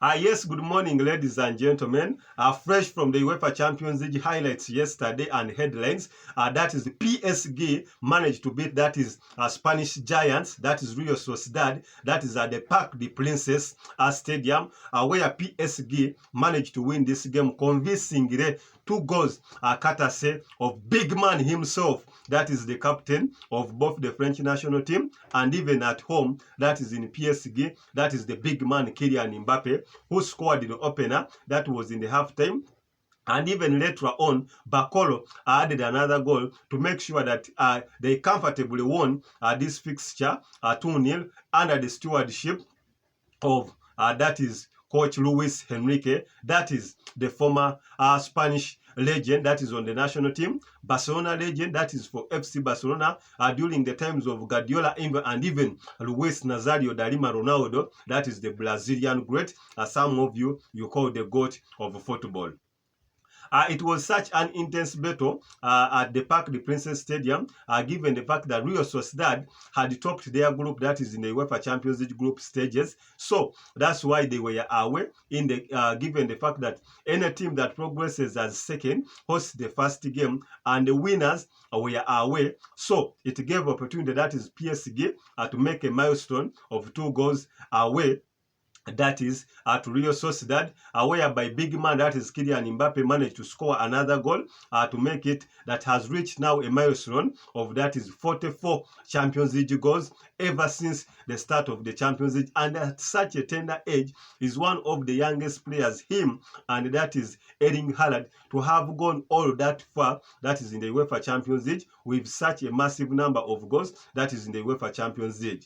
Yes, good morning, ladies and gentlemen. Fresh from the UEFA Champions League highlights yesterday and headlines. That is the PSG managed to beat Spanish giants. That is Real Sociedad. That is at the Parc des Princes Stadium, where PSG managed to win this game convincingly. 2 goals courtesy of big man himself. That is the captain of both the French national team and even at home. That is in PSG. That is the big man Kylian MBAPPE, who scored the opener. That was in the halftime. And even later on, Bakolo added another goal to make sure that they comfortably won this fixture 2-0 under the stewardship of that is Coach Luis Enrique. That is the former Spanish legend that is on the national team, Barcelona legend that is for FC Barcelona during the times of Guardiola and even Luis Nazario da Lima Ronaldo. That is the Brazilian great, some of you call the GOAT of football. It was such an intense battle at the Parc des Princes Stadium, given the fact that Real Sociedad had topped their group, that is in the UEFA Champions League group stages. So that's why they were away, in the given the fact that any team that progresses as second hosts the first game, and the winners were away. So it gave opportunity, that is PSG, to make a milestone of 2 goals away. That is at Real Sociedad, whereby big man that is Kylian MBAPPE managed to score another goal to make it, that has reached now a milestone of that is 44 Champions League goals ever since the start of the Champions League, and at such a tender age is one of the youngest players, him and that is Erling Haaland, to have gone all that far, that is in the UEFA Champions League, with such a massive number of goals, that is in the UEFA Champions League.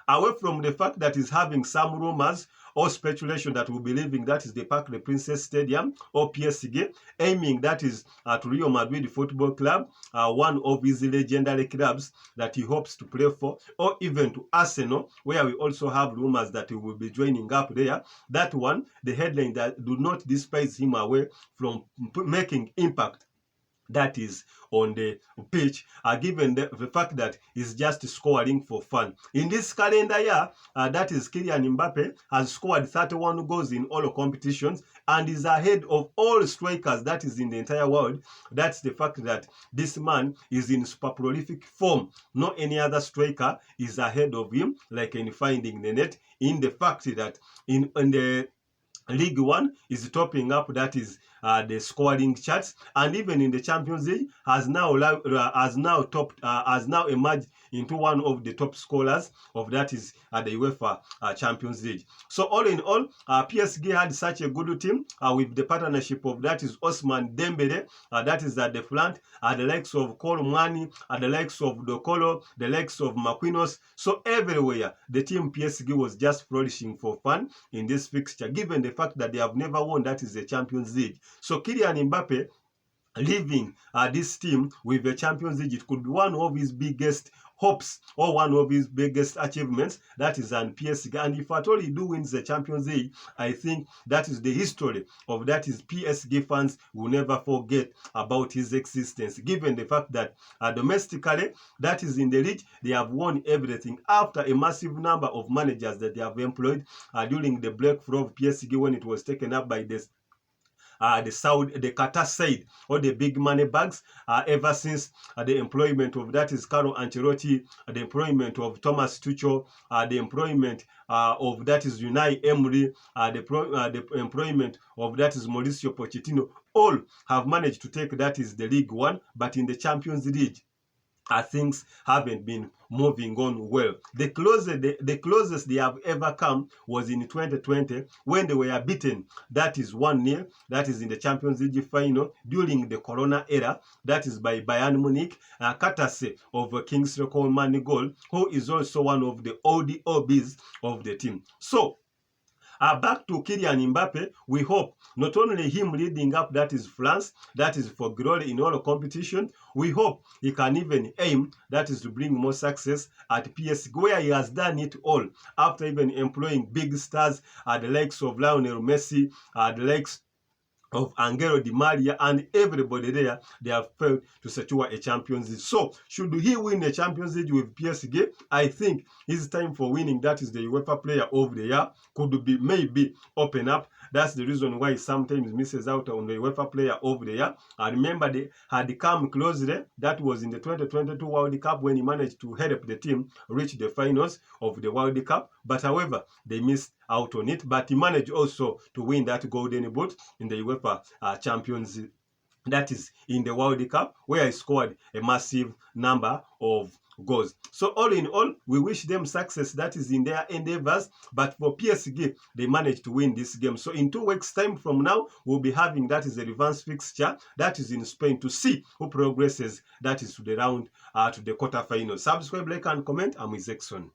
Away from the fact that is having some rumors or speculation that will be leaving, that is the Parc des Princes Stadium or PSG, aiming that is at Real Madrid Football Club, one of his legendary clubs that he hopes to play for, or even to Arsenal, where we also have rumors that he will be joining up there. That one, the headline that do not despise him away from making impact, that is on the pitch, given the fact that he's just scoring for fun. In this calendar year, that is Kylian MBAPPE has scored 31 goals in all competitions and is ahead of all strikers that is in the entire world. That's the fact that this man is in super prolific form. No any other striker is ahead of him, like in finding the net, in the fact that in the League One is topping up, that is the scoring charts, and even in the Champions League has now emerged into one of the top scorers of that is the UEFA Champions League. So all in all, PSG had such a good team with the partnership of that is Ousmane Dembele, that is at the front, the likes of Colomani, the likes of Dokolo, the likes of Marquinhos. So everywhere the team PSG was just flourishing for fun in this fixture, given the fact that they have never won that is the Champions League. So Kylian MBAPPE leaving this team with the Champions League, it could be one of his biggest hopes or one of his biggest achievements, that is an PSG. And if at all he do wins the Champions League, I think that is the history of that is PSG fans will never forget about his existence, given the fact that domestically, that is in the league, they have won everything after a massive number of managers that they have employed during the breakthrough of PSG when it was taken up by the Qatar side, or the big money bags, ever since the employment of that is Carlo Ancelotti, the employment of Thomas Tuchel, the employment of that is Unai Emery, the employment of that is Mauricio Pochettino, all have managed to take that is the League One, but in the Champions League, things haven't been moving on well. The closest they have ever come was in 2020 when they were beaten, that is 1-0, that is in the Champions League final during the Corona era, that is by Bayern Munich, courtesy of Kingsley Coman goal, who is also one of the ODOBs of the team. So back to Kylian MBAPPE, we hope not only him leading up that is France, that is for glory in all competition, we hope he can even aim that is to bring more success at PSG, where he has done it all after even employing big stars, the likes of Lionel Messi, the likes of Angelo Di Maria and everybody there, they have failed to secure a Champions League. So, should he win a Champions League with PSG, I think his time for winning, that is the UEFA Player of the Year, could be maybe open up. That's the reason why he sometimes misses out on the UEFA Player of the Year. I remember they had come closely. That was in the 2022 World Cup when he managed to help the team reach the finals of the World Cup. But however, they missed out on it. But he managed also to win that golden boot in the UEFA Champions League, that is in the World Cup, where he scored a massive number of goals. So all in all, we wish them success, that is in their endeavors. But for PSG, they managed to win this game. So in 2 weeks time from now, we'll be having, that is a reverse fixture, that is in Spain, to see who progresses, that is to the round, to the quarterfinals. Subscribe, like and comment. I'm with Exxon.